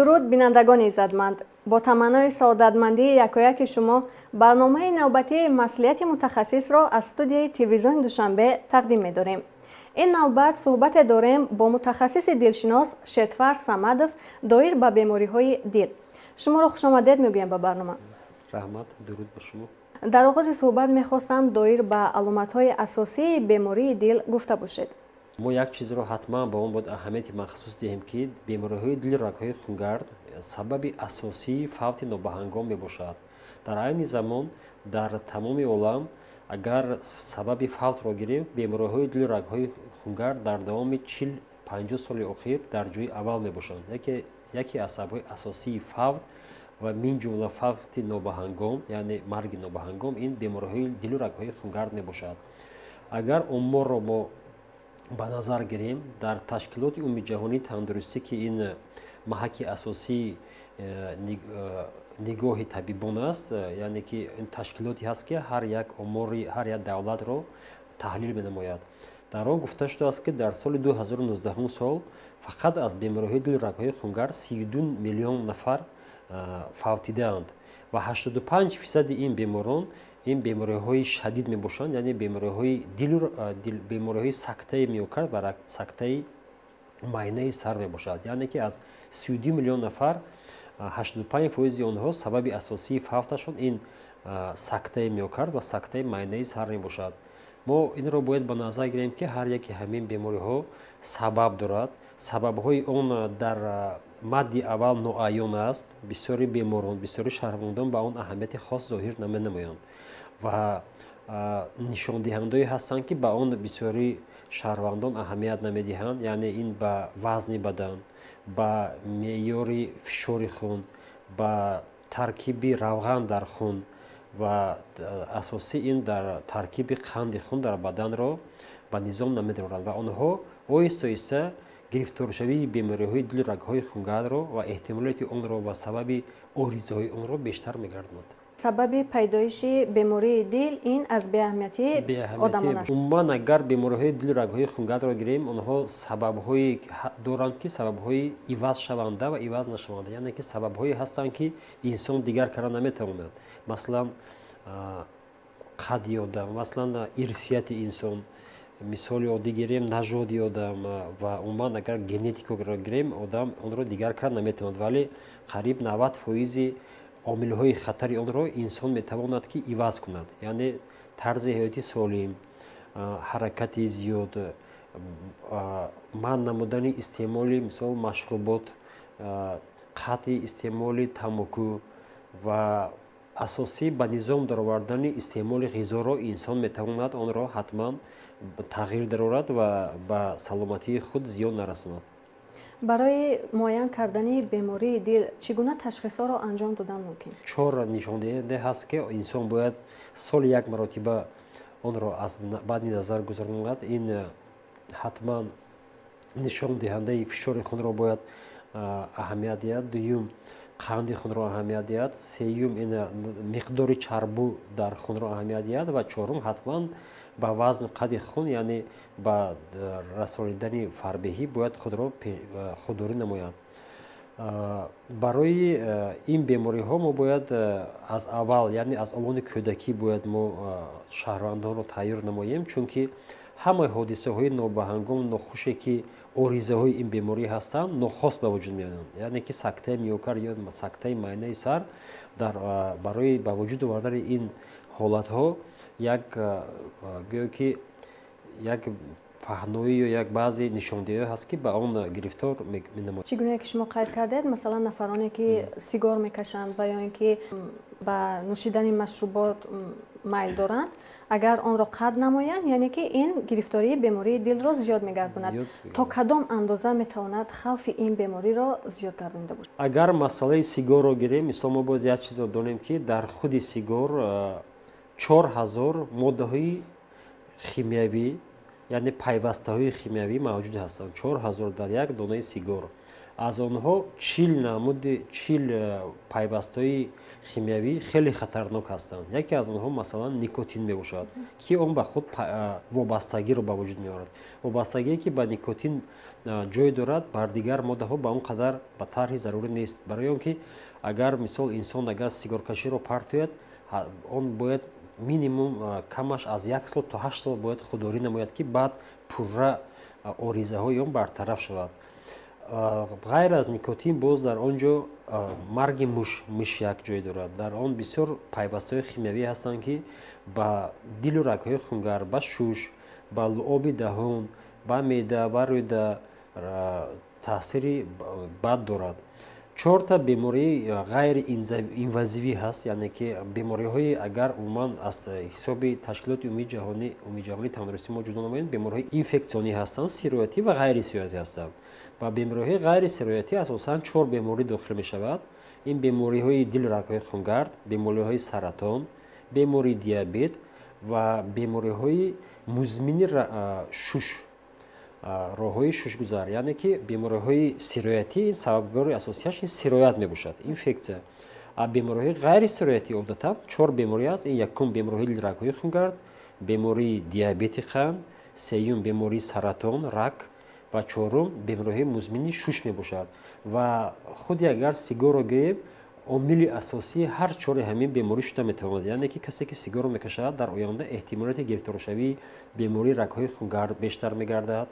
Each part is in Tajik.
درود بینندگان عزتمند، با تمنای سعادتمندی یکایک شما برنامه نوبتی مسئولیت متخصص را از استودیوی تلویزیون دوشنبه تقدیم می‌داریم. این نوبت صحبت داریم با متخصص دلشناس شتفر صمدов دایر به بیماری‌های دل. شما را خوش آمدید میگویم به برنامه. رحمت، درود به شما. در آغاز صحبت می‌خواستم دایر به علامت‌های اساسی بیماری دل گفته باشید. ما یک چیز رو حتما با اون باید اهمیت مخصوص دهیم که بیماری‌های دل رگ‌های خونگرد سبب اساسی فوت نابهنگام میباشد. در عین زمان در تمام عالم اگر سبب فوت را گیریم بیماری‌های دل رگ‌های خونگرد در دوام 40-50 سال اخیر در جای اول میباشند. یکی از سبب‌های اساسی فوت و من جمله فوت نابهنگام یعنی مرگ نابهنگام این بیماری‌های دل رگ‌های خونگرد میباشد. اگر امور را ما به نظر گیریم در تشکیلات عمومی جهانی تندرستی که این محک اساسی نگاه طبیبان است، یعنی که این تشکیلاتی هست که هر یک امور هر یک دولت را تحلیل می‌نماید. در آن گفته شده است که در سال 2019 سال فقط از بیماری‌های دل رگ‌های خونگرد 32 میلیون نفر فوتیدند و 85% این بیماران این بیماری‌های شدید میباشند، یعنی بیماری‌های سکته میوکارد و سکته معاینه سر میباشد. یعنی که از 32 میلیون نفر 85% آنها سبب اساسی فوتشون این سکته میوکارد و سکته معاینه سر میباشد. ما این را باید به نظر گیریم که هر یک همین بیماری‌ها سبب دارد. سبب‌های آن در مد اول ناعیان است. بسیاری بیماران، بسیاری شهروندان به آن اهمیت خاص ظاهر نمی‌نمایند و نشان دهنده هستند که به آن بسیاری شهروندان اهمیت نمی‌دهند. یعنی این به وزن بدن، به معیار فشار خون، به ترکیب روغن در خون و اساسی این در ترکیب قند خون در بدن را به نظام نمی‌دارند و آنها آهسته آهسته گرفتار شوی بیماری‌های دل رگ‌های خونگرد را و احتمالات آن را و سبب آریزه‌های آن را بیشتر می‌گرداند. سبب پیدایش بیماری دل این از بی‌اهمیتی آدمان است. عموما اگر بیماری‌های دل رگ‌های خونگرد را گیریم آنها سبب‌هایی دارند که سبب‌های عوض شونده و عوض نشونده، یعنی که سبب‌هایی هستند که انسان دیگر کار نمی‌تواند. مثلا قد آدم، مثلا ارثیت انسان، مثال عادی گیریم نژاد آدم و عموما اگر ژنتیک را گیریم آدم آن را دیگر کار نمی‌تواند، ولی قریب 90% عامل‌های خطر آن را انسان می‌تواند که عوض کند. یعنی طرز حیاتی سالم، حرکت زیاد، من نمودن استعمال مثال مشروبات، قطع استعمال تمباکو و اساسی به نظام درآوردن استعمال غذا را انسان می‌تواند آن را حتما تغییر دارد و به سلامتی خود زیان نرساند. برای معاین کردن بیماری دل چگونه تشخیص‌ها را انجام دادن ممکن؟ 4 نشان دهنده هست که انسان باید سال یک مرتبه آن را از بعد نظر گذراند. این حتما نشان دهنده فشار خون را باید اهمیت دهد. دوم قند خون را اهمیت دهد. سوم این مقدار چربی در خون را اهمیت دهد و چهارم حتما با وزن قد خون یعنی با رسانیدن فربهی باید خود را خودداری نماید. برای این بیماری ها ما باید از اول یعنی از آوان کودکی باید ما شهروندان را تیار نماییم، چون که همه حادثه های نابهنگام ناخوشی که آریزه های این بیماری هستند ناخواست به وجود میآیند. یعنی که سکته میوکارد یا سکته معاینه سر برای به وجود آوردن این حالت ها یک گویا که یک پهنایی یا یک بعضی نشاندهی هست که به آن گرفتار می‌نماید. چگونه که شما قید کردید مثلا نفرانی که سیگار میکشند و یا اینکه به نوشیدن مشروبات میل دارند اگر آن را قطع نمایند یعنی که این گرفتاری بیماری دل را زیاد می‌گرداند. تا کدام اندازه میتواند خوف این بیماری را زیاد گردانده باشد؟ اگر مسئله سیگار را گیریم مثلا ما باید یک چیز را دانیم که در خود سیگار 4000 ماده‌های شیمیایی یعنی پیوسته‌های شیمیایی موجود هستند. 4000 در یک دانه سیگار. از آنها 40 پیوسته‌های химиявӣ хеле хатарнок ҳастанд. Яке аз онҳо масалан никотин мебошад, ки он ба худ вобастагиро ба вуҷуд меорад. Вобастагие ки ба никотин ҷой дорад, бар дигар моддаҳо ба он қадар ба тарҳи зарурӣ нест. Барои он ки агар мисол инсон агар сигаркаширо партояд, он бояд минимум камаш аз 1 сол то 8 сол бояд худдорӣ намояд, ки баъд пурра оризаҳои он бартараф шавад. ғайр аз никотин боз дар он ҷо марги муш як ҷой дорад. Дар он бисёр пайвастҳои химиявӣ ҳастанд, ки ба дилу рагҳои хунгард, ба шуш, ба луоби даҳон, ба меъда, ба рӯда таъсири бад дорад. 4 бемории ғайри инвазивӣ ҳаст, яъне ки бемориҳои агар умуман аз ҳисоби ташкилоти умумии ҷаҳонии тандурустии мо ҷудо намоянд, бемориҳои инфексионӣ ҳастанд, сироятӣ ва ғайри сироятӣ ҳастанд. Ба бемориҳои ғайри сироятӣ асосан 4 беморӣ дохил мешавад. Ин бемориҳои дилу рагҳои хунгард, бемориҳои саратон, бемории диабет ва бемориҳои музмини шуш, роҳҳои шушгузар, яъне ки бемориҳои сироятӣ сабабгори асосияш сироят мебошад, инфексия. Бемориҳои ғайри сироятӣ одатан 4 беморӣ аст. Ин якум бемориҳои дилу рагҳои хунгард, бемории диабети қанд, сеюм бемории саратон, рак ва чорум бемориҳои музмини шуш мебошад. Ва худи агар сигарро гирем, омили асосии ҳар 4 ҳамин беморӣ шуда метавонад. Яъне ки касе ки сигарро мекашад, дар оянда эҳтимолияти гирифторшавии бемории рагҳои хунгард бештар мегардад,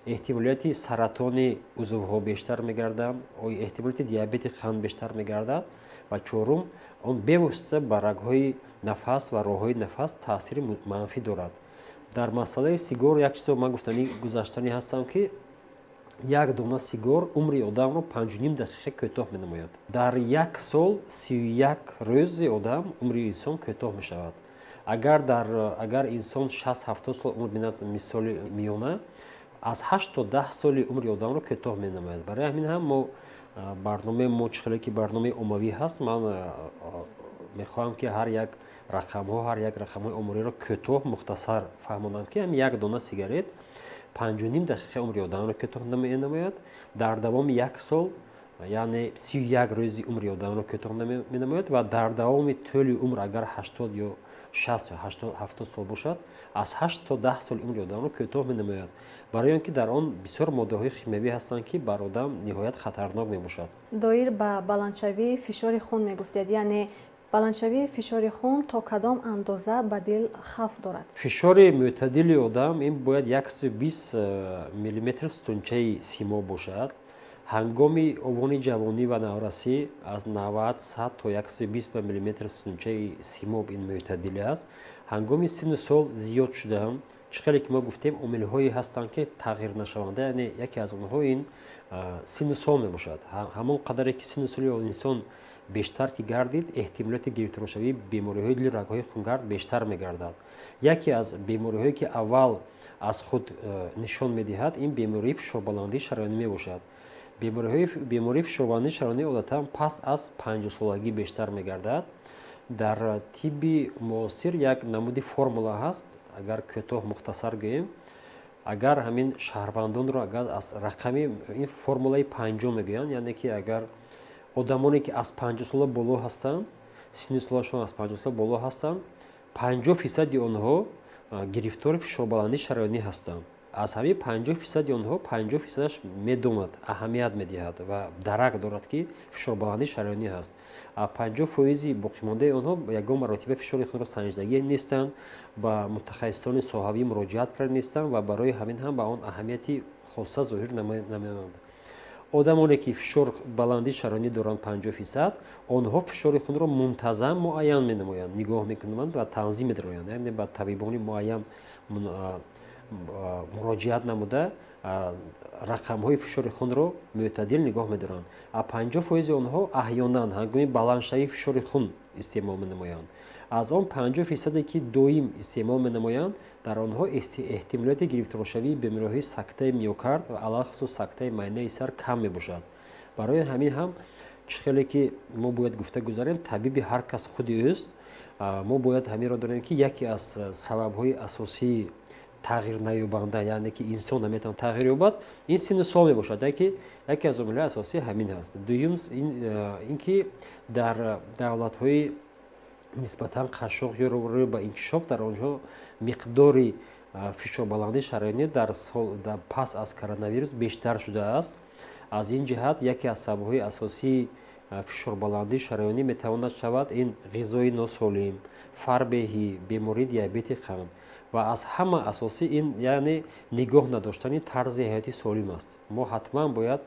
эҳтимолияти саратони узвҳо бештар мегардад, эҳтимолияти диабети қанд бештар мегардад. Ва чорум, он бевосита ба рагҳои нафас ва роҳҳои нафас таъсири манфӣ дорад. Дар масъалаи сигор як чизо ман гуфтани гузаштанӣ ҳастам, ки як дона сигор умри одамро 5.5 дақиқа кӯтоҳ менамояд. Дар 1 сол 31 рӯзи одам умри инсон кӯтоҳ мешавад. Агар инсон 60-70 сол умр бинад, мисоли миёна аз 8 то 10 соли умри одамро кӯтоҳ менамояд. Барои ҳамин ҳам мо барномаи мо чхеле ки барномаи оммавӣ ҳаст, ман мехоҳам ки ҳар як рақамҳои омуриро кӯтоҳ мухтасар фаҳмонам, ки ҳам як дона сигарет 5.5 дақиқа умри одамро кӯтоҳ менамояд. Дар давоми 1 сол, яъне 31 рӯзи умри одамро кӯтоҳ менамояд ва дар давоми тӯли умр агар 80 ё 60 ё 70 сол бошад, аз 8 то 10 соли умри одамро кӯтоҳ менамояд. Барои он ки дар он бисёр моддаҳои химиявӣ ҳастанд, ки бар одам ниҳоят хатарнок мебошад. доир ба баландшавии фишори хун мегуфтед, яъне баландшавии фишори хун то кадом андоза ба дил хавф дорад? Фишори мӯътадили одам ин бояд 120 мм стунчаи симо бошад. ҳангоми овони ҷавонӣ ва наврасӣ аз 90-100 то 120 мм стунчаи симоб ин мӯътадилӣ аст. ҳангоми синну сол зиёд шудаам, чхеле ки мо гуфтем омилҳое ҳастанд, ки тағйир нашаванда, яъне яке аз онҳо ин синну сол мебошад. ҳамон қадаре ки синну соли инсон бештар ки гардид, эҳтимолияти гирифторшавии бемориҳои дилу рагҳои хунгард бештар мегардад. Яке аз бемориҳое ки аввал аз худ нишон медиҳад, ин бемории фишорбаландии шароянӣ мебошад. Бемории фишорбаландии шароянӣ одатан пас аз 50 солагӣ бештар мегардад. Дар тибби муосир як намуди формула ҳаст, агар кӯтоҳ мухтасар гӯем, агар ҳамин шаҳрвандонро агар аз рақами ин формулаи 50 мегӯянд, яъне ки агар одамоне ки аз 50 сола боло ҳастанд, синни солашон аз 50 сола боло ҳастанд, 50% онҳо гирифтори фишорбаландии шароянӣ ҳастанд. Аз ҳамин 50% онҳо 50%аш медонад, аҳамият медиҳад ва дарак дорад, ки фишорбаландии шароянӣ ҳаст. 50% боқимондаи онҳо ягон маротиба фишори худро санҷидагӣ нестанд, ба мутахассисони соҳавӣ муроҷиат карда нестанд ва барои ҳамин ҳам ба он аҳамияти хоса зоҳир намеёнанд. одамоне ки фишорбаландии шароянӣ доранд 50%, онҳо фишори худро мунтазам муайян менамоянд, нигоҳ мекунанд ва танзим медароянд, яъне ба табибони муайян муроҷиат намуда рақамҳои фишори хунро мӯътадил нигоҳ медоранд. 50% онҳо аҳёнан ҳангоми баландшавии фишори хун истеъмол менамоянд. аз он 50% ки доим истеъмол менамоянд, дар онҳо эҳтимолияти гирифторшавии бемориҳои сактаи миокард ва алахусус сактаи майнаи сар кам мебошад. барои ҳамин ҳам чхеле ки мо бояд гуфта гузарем, табиби ҳар кас худи ӯст. мо бояд ҳаминро донем, ки яке аз сабабҳои асосии тағйир наёбанда, яъне ки инсон наметавонад тағйир ёбад, ин синну сол мебошад. яке аз омилаи асосӣ ҳамин ҳаст. дуюм ин ки дар давлатҳои нисбатан қашшоқ ё рӯ ба инкишоф дар онҳо миқдори фишорбаландии шароёнӣ дар пас аз коронавирус бештар шудааст. аз ин ҷиҳат яке аз сабабҳои асосии фишорбаландии шароёнӣ метавонад шавад ин ғизои носолим, фарбеҳӣ, бемории диабети қанд ва аз ҳама асосӣ ин яъне нигоҳ надоштани тарзи ҳаёти солим аст. мо ҳатман бояд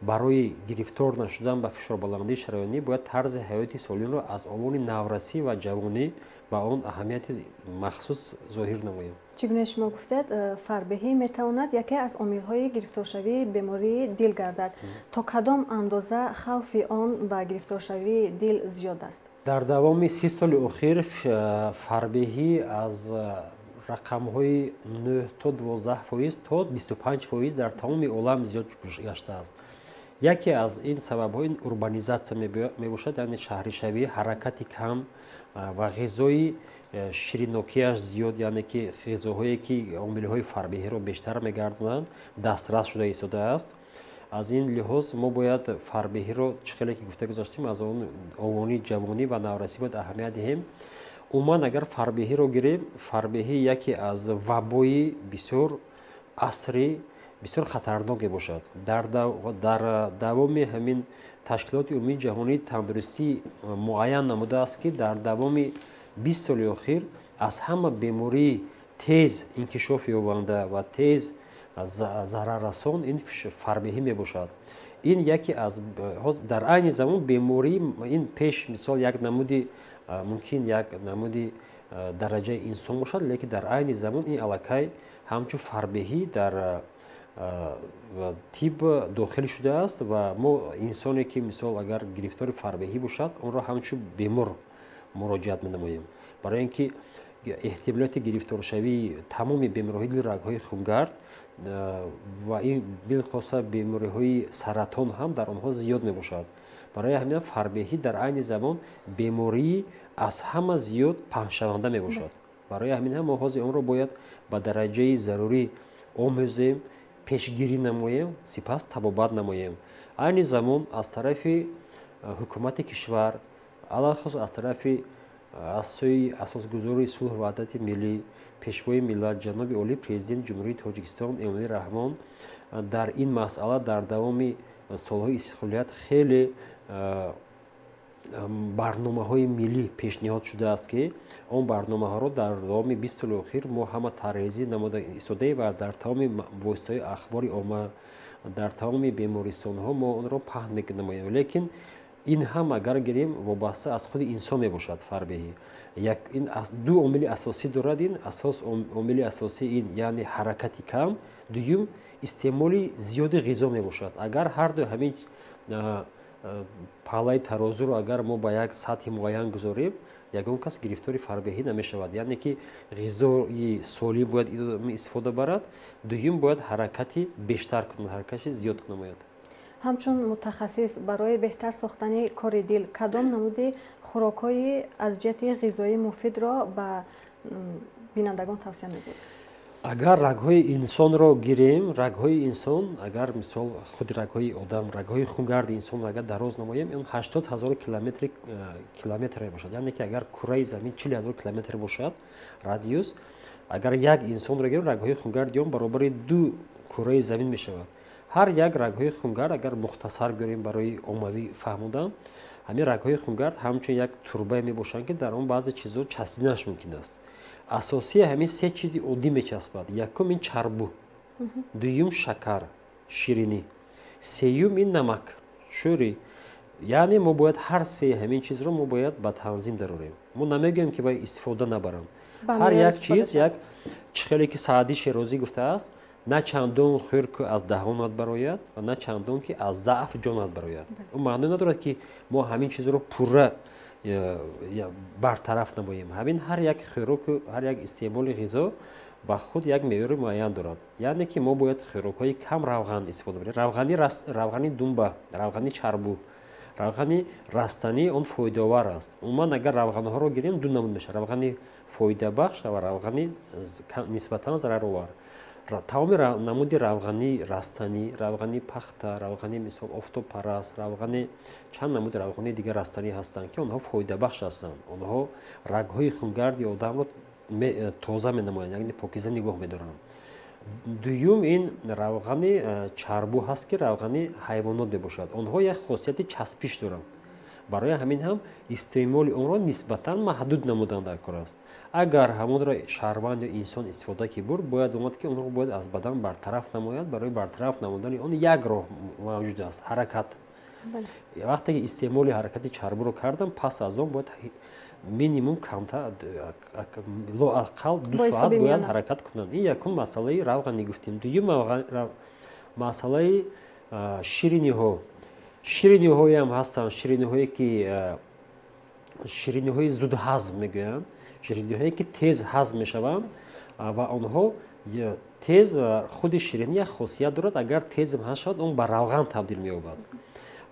барои гирифтор нашудан ба фишорбаландии шароёнӣ бояд тарзи ҳаёти солимро аз овони наврасӣ ва ҷавонӣ ба он аҳамияти махсус зоҳир намоем. чӣ гуна шумо гуфтед, фарбеҳӣ метавонад яке аз омилҳои гирифторшавии бемории дил гардад. то кадом андоза хавфи он ба гирифторшавии дил зиёд аст? дар давоми 30 соли охир фарбеҳӣ аз рақамҳои 9 то 12% то 25% дар тамоми олам зиёд гаштааст. яке аз ин сабабҳо ин урбанизатсия мебошад, яъне шаҳришавӣ, ҳаракати кам ва ғизои ширинокияш зиёд, яъне ки ғизоҳое ки омилҳои фарбеҳиро бештар мегардонанд дастрас шуда истодааст. аз ин лиҳоз мо бояд фарбеҳиро чӣ хеле ки гуфта гузаштем аз он овони ҷавонӣ ва наврасӣ бояд аҳамият диҳем. умуман агар фарбеҳиро гирем, фарбеҳӣ яке аз вабои бисёр асрӣ бисёр хатарнок мебошад. дар давоми ҳамин ташкилоти умумии ҷаҳонӣ тандурустӣ муайян намудааст ки дар давоми 20 соли охир аз ҳама бемории тез инкишоф ёбанда ва тез зараррасон ин фарбеҳӣ мебошад. ин яке аз дар айни замон бемории ин пеш мисол як намуди мумкин як намуди дараҷаи инсон бошад, лекин дар айни замон ин аллакай ҳамчун фарбеҳӣ дар тиб дохил шудааст ва мо инсоне ки мисол агар гирифтори фарбеҳӣ бошад, онро ҳамчун бемор муроҷиат менамоем, барои ин ки эҳтимолияти гирифторшавии тамоми бемориҳои дил, рагҳои хунгард ва ин билхоса бемориҳои саратон ҳам дар онҳо зиёд мебошад. барои ҳамин фарбеҳӣ дар айни замон бемории аз ҳама зиёд паҳншаванда мебошад. барои ҳамин мо ҳозир онро бояд ба дараҷаи зарурӣ омӯзем, пешгирӣ намоем, сипас табобат намоем. айни замон аз тарафи ҳукумати кишвар, алахус аз тарафи асосгузори сулҳ ва ваҳдати миллӣ, пешвои миллат ҷаноби олӣ президент ҷумҳурии Тоҷикистон Эмомалӣ Раҳмон дар ин масъала дар давоми солҳои истиқлолият хеле барномаҳои миллӣ пешниҳод шудааст ки он барномаҳоро дар давоми 20 соли охир мо ҳама тарҳрезӣ намуда истодаем ва дар тамоми воситаҳои ахбори omma дар тамоми бемористонҳо мо онро паҳн менамоем. лекин ин ҳам агар гирем вобаста аз худи инсон мебошад. фарбеҳӣ ин ду омили асосӣ дорад. ин омили асосӣ ин яъне ҳаракати кам, дуюм истеъмоли зиёди ғизо мебошад. агар ҳарду ҳамин паллаи тарозуро агар мо ба як сатҳи муайян гузорем, ягон кас гирифтори фарбеҳӣ намешавад. яъне ки ғизои солим бояд истифода барад, дуюм бояд ҳаракати бештар кунад, ҳаракати зиёд намояд. ҳамчун мутахассис, барои беҳтар сохтани кори дил кадом намуди хӯрокҳои аз ҷиҳати ғизоӣ муфидро ба бинандагон тавсия медиҳед? агар рагҳои инсонро гирем, рагҳои инсон агар мисол худи рагҳои одам, рагҳои хунгарди инсон агар дароз намоем, он 80 000 километр мебошад. яъне ки агар кураи замин 40 000 километр бошад радиус, агар як инсонро гирем, рагҳои хунгарди он баробари 2 кураи замин мешавад. ҳар як рагҳои хунгард агар мухтасар гӯрем барои оммавӣ фаҳмудан, ҳамин рагҳои хунгард ҳамчун як турбае мебошанд ки дар он баъзе чизҳо часпидинаш мумкин аст. асосии ҳамин се чизи оддӣ мечаспад. якум ин чарбу, дуюм шакар ширинӣ, сеюм ин намак шӯрӣ. яъне мо бояд ҳар се ҳамин чизро мо бояд ба танзим дарорем. мо намегӯем ки вай истифода набаранд. ҳар як чиз як чӣ хеле ки Саъдӣ Широзӣ гуфтааст, на чандон хӯр ки аз даҳонат барояд ва на чандон ки аз заъф ҷонат барояд. он маъное надорад ки мо ҳамин чизро пурра бартараф намоем. ҳамин ҳар як хӯроку ҳар як истеъмоли ғизо ба худ як меъёри муайян дорад. яъне ки мо бояд хӯрокҳои кам равған истифода барем. равғани думба, равғани чарбу, равғани растанӣ он фоидовар аст. Умуман агар равғанҳоро гирем ду намуд мешавад: равғани фоидабахш ва равғани нисбатан зараровар. Тамоми намуди равғани растанӣ, равғани пахта, равғани мисол офтобпарас, равғани чанд намуди равғани дигар растанӣ ҳастанд ки онҳо фоидабахш ҳастанд. Онҳо рагҳои хунгарди одамро тоза менамоянд, яъне покиза нигоҳ медоранд. Дуюм ин равғани чарбу ҳаст ки равғани ҳайвонот мебошад. Онҳо як хосияти часпиш доранд. Барои ҳамин ҳам истеъмоли онро нисбатан маҳдуд намудан дар кор аст. Агар ҳамонро шаҳрванд ё инсон истифода ки бурд, бояд омад ки онро бояд аз бадан бартараф намояд. Барои бартараф намудани он як роҳ мавҷуд аст: ҳаракат. Вақте ки истеъмоли ҳаракати чарбуро кардам, пас аз он бояд минимум камтар лоақал 2 соат бояд ҳаракат кунанд. Ин якум масъалаи равғанӣ гуфтем. Дуюм масъалаи шириниҳо. Шириниҳоям ҳастанд, шириниҳое ки шириниҳои зудҳазм мегӯянд, шириниҳое ки тез ҳазм мешаванд ва онҳо тез худи ширинӣ як хосият дорад: агар тез ҳазм шавад, он ба равған табдил меёбад.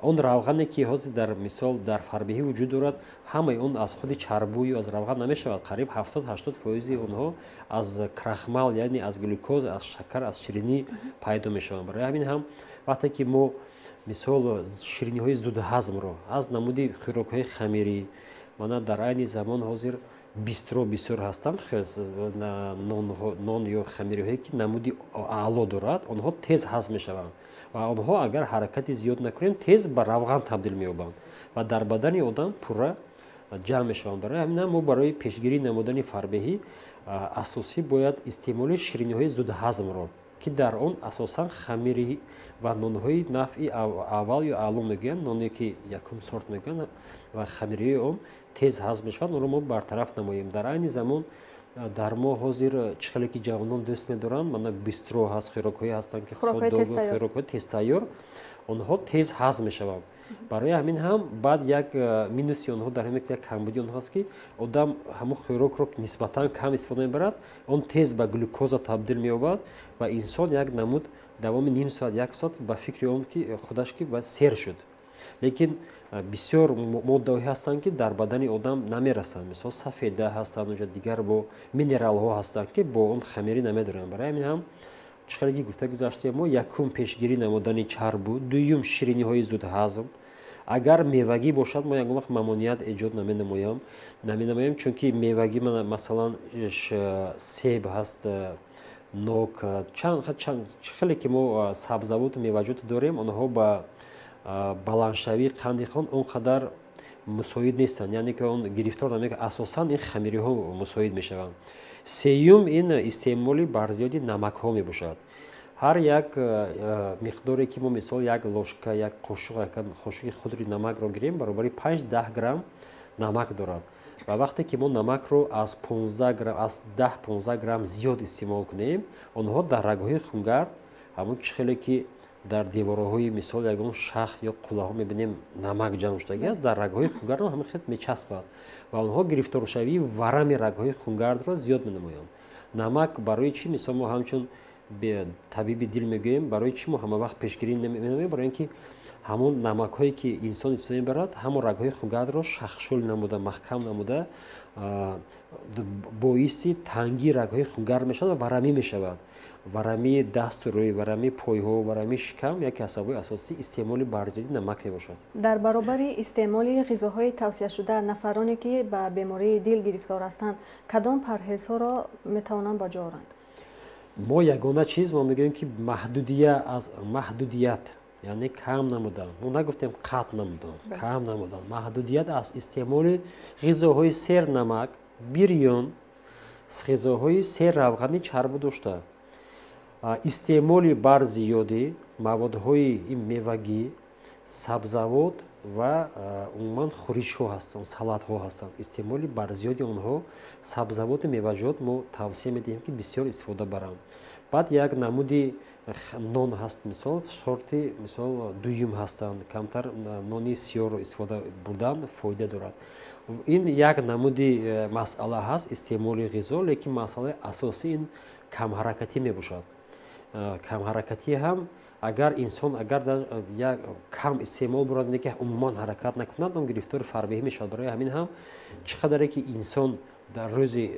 Он равғане ки ҳозир дар мисол дар фарбеҳӣ вуҷуд дорад, ҳамаи он аз худи чарбу ё аз равған намешавад. Қариб 70-80% онҳо аз крахмал, яъне аз глюкоза, аз шакар, аз ширинӣ пайдо мешаванд. Барои ҳамин ҳам вақте ки мо мисол шириниҳои зудҳазмро аз намуди хӯрокҳои хамирӣ, мана дар айни замон ҳозир бистро бисёр ҳастанд, нон ё хамириҳое ки намуди аъло дорад, онҳо тез ҳазм мешаванд ва онҳо агар ҳаракати зиёд накунем, тез ба равған табдил меёбанд ва дар бадани одам пурра ҷамъ мешаванд. Барои ҳамин ҳам мо барои пешгирӣ намудани фарбеҳӣ асосӣ бояд истеъмоли шириниҳои зудҳазмро, ки дар он асосан хамирӣ ва нонҳои навъи аввал ё аъло мегӯянд, ноне ки якум сорт мегӯянд ва хамириҳои он тез ҳазм мешавад, онро мо бартараф намоем. Дар айни замон дар мо ҳозир чӣ хеле ки ҷавонон дӯст медоранд, мана бистро ҳаст, хӯрокҳое ҳастанд ки хӯрокҳои тезтайёр, онҳо тез ҳазм мешаванд. Барои ҳамин ҳам баъд як минуси онҳо дар ҳамин як камбудии онҳо аст ки одам ҳамон хӯрокро нисбатан кам истифода мебарад, он тез ба глюкоза табдил меёбад ва инсон як намуд давоми ним соат, як соат ба фикри он ки худаш ки баъд сер шуд. Лекин бисёр моддаҳои ҳастанд ки дар бадани одам намерасанд. Мисол сафеда ҳастанд, уҷа дигар бо минералҳо ҳастанд ки бо он хамирӣ намедоранд. Барои ҳамин ҳам чӣ хеле ки гуфта гузаштем, мо якум пешгирӣ намудани чарбу, дуюм шириниҳои зудҳазм. Агар мевагӣ бошад, мо ягон вақт мамоният эҷод наменамоем, чунки мевагӣ масалан себ ҳаст, нок, чӣ хеле ки мо сабзавоту меваҷот дорем, онҳо ба баландшавии қанди хон он қадар мусоид нестанд, яъне ки он гирифтор намекунад. Асосан ин хамириҳо мусоид мешаванд. Сеюм ин истеъмоли барзиёди намакҳо мебошад. ҳар як миқдоре ки мо мисол як лошка, як қошуқи худри намакро гирем, баробари 5-10 грамм намак дорад. Ва вақте ки мо намакро аз 10-15 грамм зиёд истеъмол кунем, онҳо дар рагҳои хунгард, ҳамон чӣ хеле ки дар девораҳои мисол ягон шах ё қуллаҳо мебинем намак ҷамъ шудагӣ аст, дар рагҳои хунгард ҳамин хел мечаспад ва онҳо гирифторшавии варами рагҳои хунгардро зиёд менамоянд. Намак барои чӣ? Мисол мо ҳамчун табиби дил мегӯем, барои чӣ мо ҳама вақт пешгирӣ менамоем? Барои ин ки ҳамон намакҳое ки инсон истифода мебарад, ҳамон рагҳои хунгардро шахшул намуда, маҳкам намуда, боиси тангии рагҳои хунгард мешавад ва варамӣ мешавад. Варамии дасту рӯй, варамии пойҳо, варамии шикам яке аз сабабҳои асосии истеъмоли барзиёди намак мебошад. Дар баробари истеъмоли ғизоҳои тавсияшуда, нафароне ки ба бемории дил гирифтор ҳастанд, кадом парҳезҳоро метавонанд ба ҷо оранд? Мо ягона чиз мо мегӯем ки маҳдудият, яъне кам намудан. Мо нагуфтем қатъ намудан, кам намудан. Маҳдудият аз истеъмоли ғизоҳои сернамак, бирён, ғизоҳои серравғани чарбу дошта, истеъмоли барзиёди маводҳои мевагӣ, сабзавот ва умуман хӯришҳо ҳастанд, салатҳо ҳастанд. Истеъмоли барзиёди онҳо, сабзавоту меваҷот мо тавсия медиҳем ки бисёр истифода баранд. Баъд як намуди нон ҳаст, мисол сорти мисол дуюм ҳастанд, камтар нони сиёҳро истифода бурдан фоида дорад. Ин як намуди масъала ҳаст, истеъмоли ғизо, лекин масъалаи асосӣ ин камҳаракатӣ мебошад. Камҳаракатӣ ҳам агар инсон агар як кам истеъмол бурад ки умуман ҳаракат накунад он гирифтори фарбеҳӣ мешавад. Барои ҳамин ҳам чӣ қадаре ки инсон дар рӯзи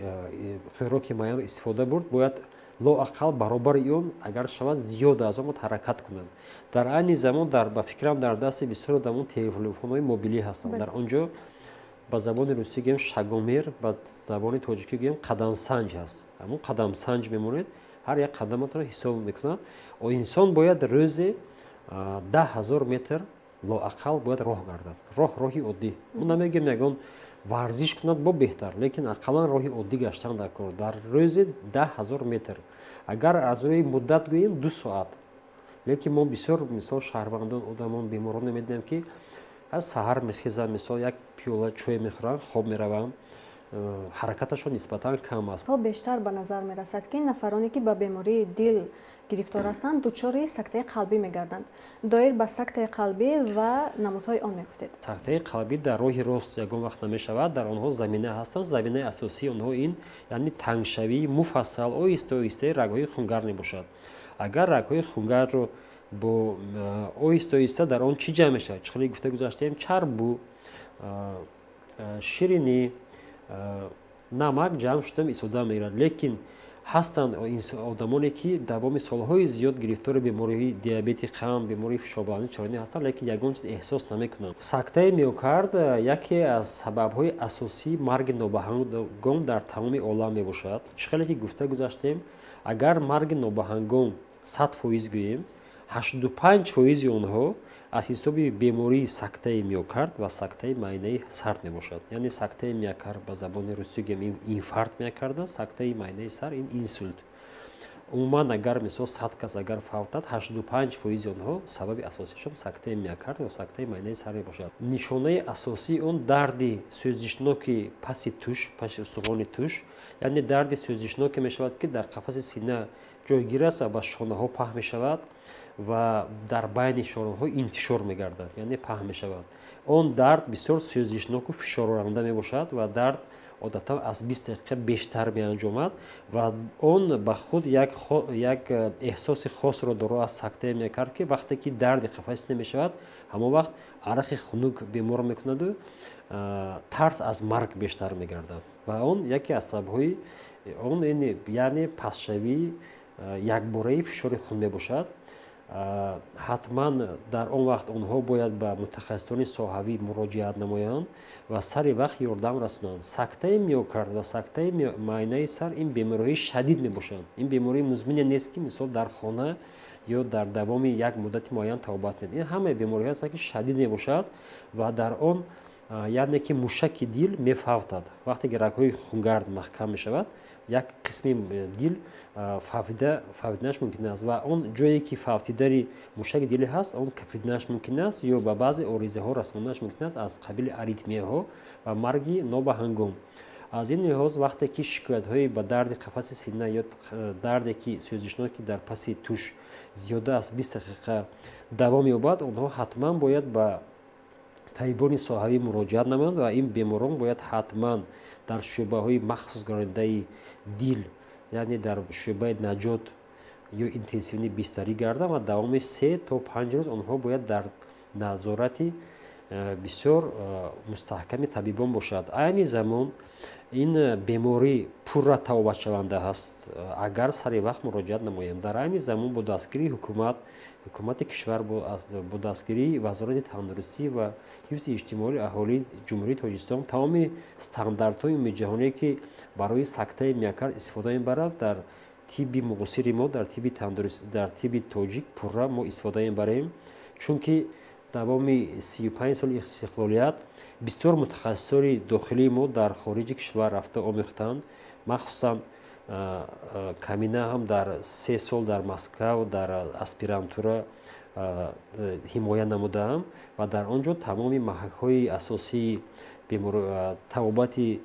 хӯроки муайянро истифода бурд бояд лоақал баробари он агар шавад зиёда аз он бояд ҳаракат кунад. дар айни замон ба фикрам дар дасти бисёр одамон телефонҳои мобилӣ ҳастанд. дар он ҷо ба забони русӣ гӯем шагомер, ба забони тоҷикӣ гӯем қадамсанҷ ҳаст. ҳамун қадамсанҷ мемонед, ҳар як қадаматро ҳисоб мекунад. Инсон бояд рӯзе 10,000 метр лоақал бояд роҳ гардад. Роҳи оддӣ. Мо намегӯем ягон варзиш кунад бо беҳтар, лекин ақаллан роҳи оддӣ гаштан дар кор. Дар рӯзе 10,000 метр. Агар аз рӯи муддат гӯем 2 соат. лекин мо бисёр мисол шаҳрвандон, одамон, беморон медидем ки аз саҳар мехезанд, мисол як пиёла чой мехӯранд, хоб мераванд, ҳаракаташон нисбатан кам аст. То бештар ба назар мерасад ки нафароне ки ба бемории дил гирифтор ҳастанд дучори сактаи қалбӣ мегарданд. Доир ба сактаи қалбӣ ва намудҳои он мегуфтед. Сактаи қалбӣ дар роҳи рост ягон вақт намешавад. Дар онҳо замина ҳастанд. Заминаи асосии онҳо ин яъне тангшавии муфассал оҳиста оҳистаи рагҳои хунгар мебошад. Агар рагҳои хунгарро бо оҳиста оҳиста дар он чӣ ҷамъ мешавад? Чӣ хеле гуфта гузаштем, чарбу, ширинӣ, намак ҷамъ шуда истода мегирад. Лекин ҳастанд одамоне ки давоми солҳои зиёд гирифтори бемории диабети қанд, бемории фишорбаландии чаронӣ ҳастанд, лекин ягон чиз эҳсос намекунанд. Сактаи миокард яке аз сабабҳои асосии марги нобаҳангом дар тамоми олам мебошад. Чӣ хеле ки гуфта гузаштем, агар марги нобаҳангом 100% гӯем, 85% онҳо аз ҳисоби бемории сактаи миокард ва сактаи майнаи сар мебошад. Яъне сактаи миокард ба забони русӣ гӯем инфаркт миокарда, сактаи майнаи сар ин инсулт. Умуман агар мисол 100 кас агар фавтад, 85% онҳо сабаби асосишон сактаи миокард ё сактаи майнаи сар мебошад. Нишонаи асосии он дарди сӯзишноки паси туш, паси устухони туш, яъне дарди сӯзишноке мешавад ки дар қафаси сина ҷойгир аст ва ба шонаҳо паҳн мешавад ва дар байни шонаҳо интишор мегардад, яъне паҳн мешавад. Он дард бисёр сӯзишноку фишороранда мебошад ва дард одатан аз 20 дақиқа бештар меанҷомад ва он ба худ як эҳсоси хосро дорад аз сактаи миокард ки вақте ки дарди қафаси сина мешавад, ҳамон вақт арақи хунук бемор мекунаду тарс аз марг бештар мегардад. Ва он яке аз сабабҳои он яъне пасшавии якбораи фишори хун мебошад. ҳатман дар он вақт онҳо бояд ба мутахассисони соҳавӣ муроҷиат намоянд ва сари вақт ёрдам расонанд. Сактаи миокард ва сактаи майнаи сар ин бемориҳои шадид мебошанд. Ин бемории музмине нест ки мисол дар хона ё дар давоми як муддати муайян табобат мед. Ин ҳамаи бемориҳо ҳастанд ки шадид мебошад ва дар он яъне ки мушаки дил мефавтад. Вақте ки рагҳои хунгард маҳкам мешавад, як қисми дил фавтиданаш мумкин аст ва он ҷое ки фавтидари мушаки дили ҳаст, он кафиданаш мумкин аст ё ба баъзе оризаҳо расонданаш мумкин аст аз қабили аритмияҳо ва марги нобаҳангом. аз ин лиҳоз вақте ки шикоятҳои ба дарди қафаси сина ё дарде ки сӯзишноки дар паси туш зиёда аз 20 дақиқа давом ёбад, онҳо ҳатман бояд ба табибони соҳавӣ муроҷиат намоянд ва ин беморон бояд ҳатман дар шӯъбаҳои махсус гардидаи дил, яъне дар шӯъбаи наҷот ё интенсивни бистарӣ гарданд ва давоми 3 то 5 рӯз онҳо бояд дар назорати бисёр мустаҳками табибон бошад. Айни замон ин беморӣ пурра табобатшаванда ҳаст агар сари вақт муроҷиат намоем. Дар айни замон бо дастгирии ҳукумати кишвар бо дастгирии вазорати тандурустӣ ва ҳифзи иҷтимоии аҳолии ҷумҳурии Тоҷикистон тамоми стандартҳои умумиҷаҳоние ки барои сактаи миокард истифода мебарад дар тибби муосири мо, дар тибби тоҷик пурра мо истифода мебарем, чунки давоми 35 соли истиқлолият бисёр мутахассисони дохилии мо дар хориҷи кишвар рафта омӯхтанд. махсусан камина ҳам дар 3 сол дар Москав дар аспирантура ҳимоя намудаам ва дар он ҷо тамоми маҳакҳои асосии табобати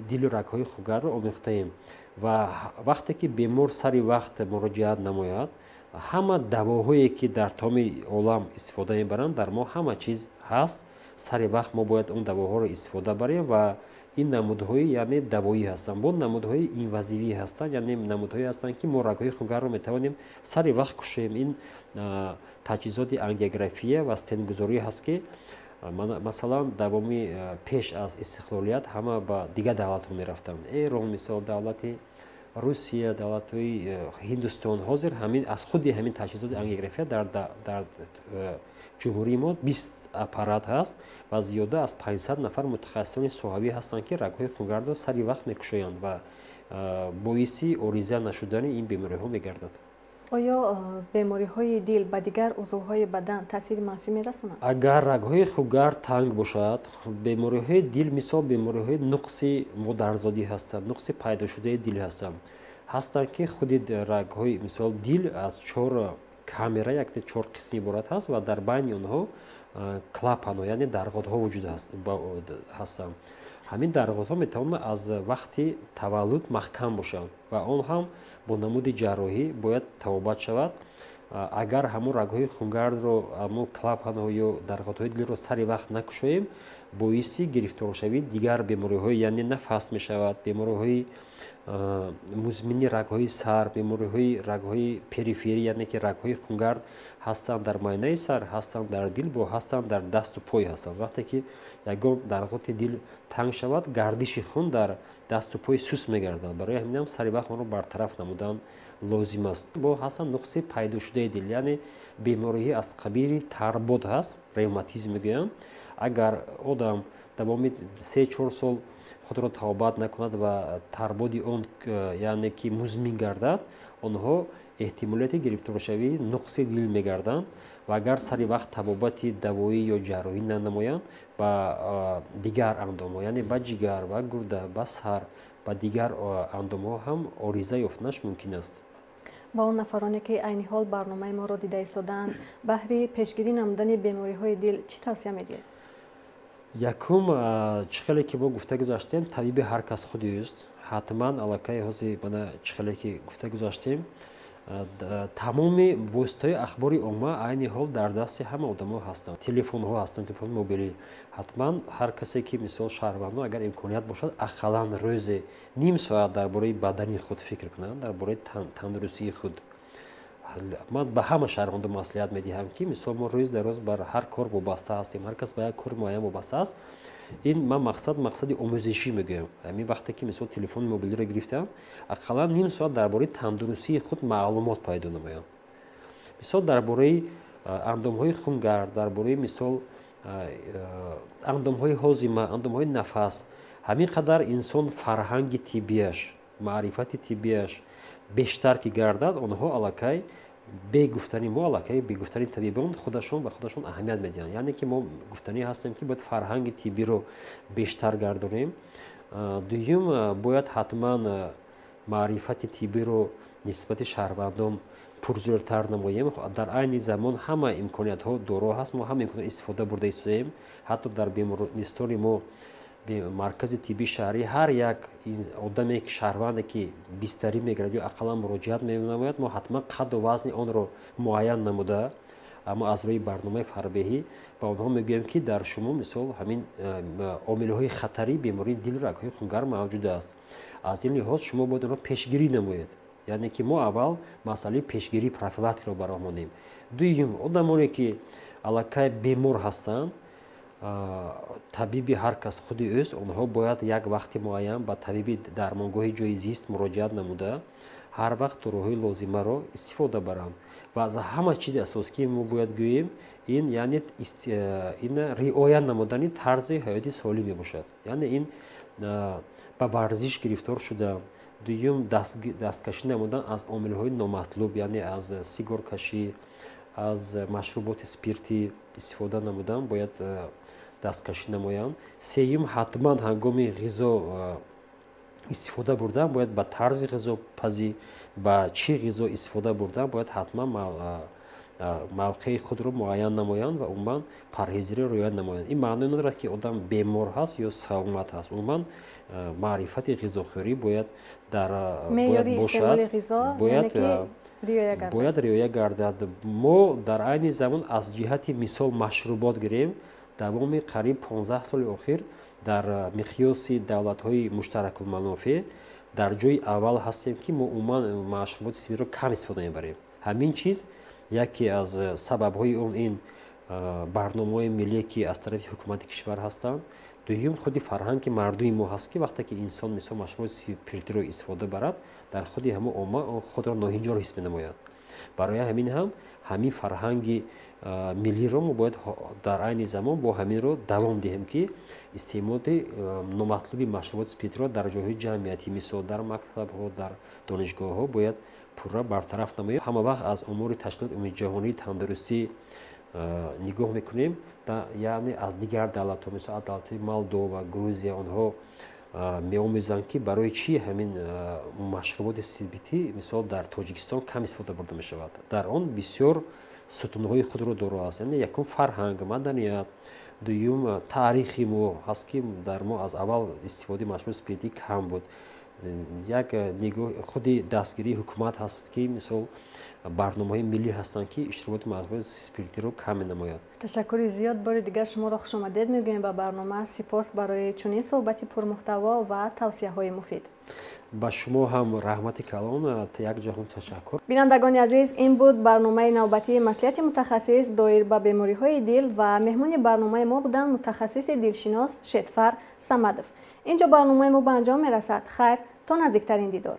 дилу рагҳои хугарро омӯхтаем ва вақте ки бемор сари вақт муроҷиат намояд, ҳама давоҳое ки дар тамоми олам истифода мебаранд, дар мо ҳама чиз ҳаст. Сари вақт мо бояд он давоҳоро истифода барем ва ин намудҳои яъне давоӣ ҳастанд. бо намудҳои инвазивӣ ҳастанд, яъне намудҳое ҳастанд ки мо рагҳои хунгарро метавонем сари вақт кушоем. ин таҷҳизоти ангиография ва стентгузорӣ ҳаст ки масалан давоми пеш аз истиқлолият ҳама ба дигар давлатҳо мерафтанд. Эрон мисол, давлати Русия, давлатҳои Ҳиндустон ҳозир аз худи ҳамин таҷҳизоти ангиография дар ҷумҳурии мо 20 аппарат ҳаст ва зиёда аз 500 нафар мутахассисони соҳавӣ ҳастанд ки рагҳои хунгарро сари вақт мекушоянд ва боиси ориза нашудани ин бемориҳо мегардад. оё бемориҳои дил ба дигар узвҳои бадан таъсири манфӣ мерасонанд? агар рагҳои хугар танг бошад, бемориҳои дил мисол бемориҳои нуқси модарзодӣ ҳастанд, нуқси пайдошудаи дил ҳастанд ки худи рагҳои мисол дил аз 4 камера, якте 4 қисми иборат ҳаст ва дар байни онҳо клапанҳо, яъне дарғотҳо вуҷуд ҳастанд. ҳамин дарғотҳо метавонанд аз вақти таваллуд маҳкам бошанд ва он ҳам бо намуди ҷарроҳӣ бояд табобат шавад. агар ҳамун рагҳои хунгарро, ҳамун клапанҳо ё дарғотҳои дилро сари вақт накушоем, боиси гирифторшавии дигар бемориҳои яъне нафас мешавад, бемориҳои музмини рагҳои сар, бемориҳои рагҳои периферӣ, яъне ки рагҳои хунгард ҳастанд дар майнаи сар, ҳастанд дар дил, бо ҳастанд дар дасту пой ҳастанд. вақте ки ягон дарғоти дил танг шавад, гардиши хун дар дасту пой сус мегардад. барои ҳаминам сари вақт онро бартараф намудан лозим аст. бо ҳастанд нуқси пайдошудаи дил, яъне бемории аз қабили тарбод ҳаст, ревматизм мегӯянд. агар одам давоми 3-4 сол худро табобат накунад ва тарбоди он яъне ки музмин гардад, онҳо эҳтимолияти гирифторшавии нуқси дил мегарданд ва агар сари вақт табобати давоӣ ё ҷарроҳӣ нанамоянд, ба дигар андомҳо, яъне ба ҷигар, ба гурда, ба сар, ба дигар андомҳо ҳам ориза ёфтанаш мумкин аст. ба он нафароне ки айни ҳол барномаи моро дида истодаанд, баҳри пешгирӣ намудани бемориҳои дил чӣ тавсия медиҳед? якум чӣ хеле ки мо гуфта гузаштем, табиби ҳар кас худи ӯст. ҳатман аллакай ҳозир бана чӣ хеле ки гуфта гузаштем, тамоми воситаҳои ахбори умма айни ҳол дар дасти ҳама одамо ҳастанд. телефонҳо ҳастанд, телефони мобилӣ. ҳатман ҳар касе ки мисол шаҳрвандон агар имконият бошад, ақаллан рӯзе ним соат дар бораи бадани худ фикр кунанд, дар бораи тандурустии худ. ман ба ҳама шаҳрвандон маслиҳат медиҳам ки мисол мо рӯз дар рӯз бар ҳар кор вобаста ҳастем, ҳар кас ба як кори муайян вобаста аст. ин ман мақсади омӯзишӣ мегӯям. ҳамин вақте ки мисол телефони мобилиро гирифтанд, ақаллан ним соат дар бораи тандурустии худ маълумот пайдо намоянд. мисол дар бораи андомҳои хунгард, дар бораи мисол андомҳои ҳозима, андомҳои нафас, ҳамин қадар инсон фарҳанги тиббияш, маърифати тиббияш бештар ки гардад, онҳо аллакай бегуфтани мо, аллакай бегуфтани табибон худашон ба худашон аҳамият медиҳанд. яъне ки мо гуфтанӣ ҳастем ки бояд фарҳанги тиббиро бештар гардонем. дуюм, бояд ҳатман маърифати тиббиро нисбати шаҳрвандон пурзӯртар намоем. дар айни замон ҳама имкониятҳо доро ҳаст, мо ҳама имконият истифода бурда истодаем. ҳатто дар бемористони мо маркази тиббии шаҳрӣ ҳар як одаме шаҳрванде ки бистарӣ мегирад ё ақаллан муроҷиат менамояд, мо ҳатман қадду вазни онро муайян намуда, аммо аз рӯи барномаи фарбеҳӣ ба онҳо мегӯем ки дар шумо мисол ҳамин омилҳои хатари бемории дил, рагҳои хунгар мавҷуд аст. аз ин лиҳоз шумо бояд онро пешгирӣ намоед, яъне ки мо аввал масъалаи пешгирӣ профилактикро баромонем. дуюм, одамоне ки аллакай бемор ҳастанд, табиби ҳар кас худи ӯст, онҳо бояд як вақти муайян ба табиби дармонгоҳи ҷойи зист муроҷиат намуда, ҳар вақт дороҳои лозимаро истифода баранд. ва аз ҳама чизи асосӣ ки мо бояд гӯем, ин яъне ин риоя намудани тарзи ҳаёти солим мебошад. яъне ин ба варзиш гирифтор шуда, дуюм дасткашӣ намудан аз омилҳои номатлуб, яъне аз сигаркашӣ, аз машруботи спиртӣ истифода намудан бояд дасткашӣ намоянд. сеюм, ҳатман ҳангоми ғизо истифода бурдан бояд ба тарзи ғизопазӣ, ба чӣ ғизо истифода бурдан бояд ҳатман мавқеи худро муайян намоянд ва умуман парҳезиро риоя намоянд. ин маъное надорад ки одам бемор ҳаст ё саломат ҳаст. умуман маърифати ғизохӯрӣ бояд бошад, бояд риоя гардад. мо дар айни замон аз ҷиҳати мисол машрубот гирем, давоми қариб 15 соли охир дар миқёси давлатҳои муштаракулманофеъ дар ҷойи аввал ҳастем ки мо умуман машруботи сибирро кам истифода мебарем. Ҳамин чиз яке аз сабабҳои он ин барномаҳои миллие ки аз тарафи ҳукумати кишвар ҳастанд. дуюм худи фарҳанги мардуми мо ҳаст ки вақте ки инсон мисол машруботи спиртиро истифода барад дар худи ҳамон омма худро ноҳинҷор ҳис менамояд. барои ҳамин ҳам ҳамин фарҳанги миллиро мо бояд дар айни замон бо ҳаминро давом диҳем ки истеъмоли номатлуби машруботи спиртиро дар ҷойҳои ҷамъиятӣ мисол дар мактабҳо дар донишгоҳҳо бояд пурра бартараф намояд. ҳама вақт аз умури ташкилоти умуми ҷаҳонии тандурустӣ нигоҳ мекунем, яъне аз дигар давлатҳо мисол аз давлатҳои Молдова, Грузия онҳо меомӯзанд ки барои чӣ ҳамин машруботи спиртӣ мисол дар Тоҷикистон кам истифода бурда мешавад. Дар он бисёр сутунҳои худро доро аст. Яъне якум фарҳанг, маданият, дуюм таърихи мо ҳаст ки дар мо аз аввал истифодаи машруботи спиртӣ кам буд. як нигоҳ худи дастгирии ҳукумат ҳаст ки мисол барномаҳои миллӣ ҳастанд ки иштироки машруботи спиртиро кам менамояд. ташаккури зиёд бори дигар шуморо хушомадед мегӯем ба барнома. Сипос барои чунин суҳбати пурмуҳтаво ва тавсияҳои муфид. ба шумо ҳам раҳмати калон, якҷаҳон ташаккур. бинандагони азиз, ин буд барномаи навбатии маслиҳати мутахассис доир ба бемориҳои дил ва меҳмони барномаи мо буданд мутахассиси дилшинос Шедфар Самадов. инҷо барномаи мо ба анҷом мерасад. хайр, то наздиктарин дидор.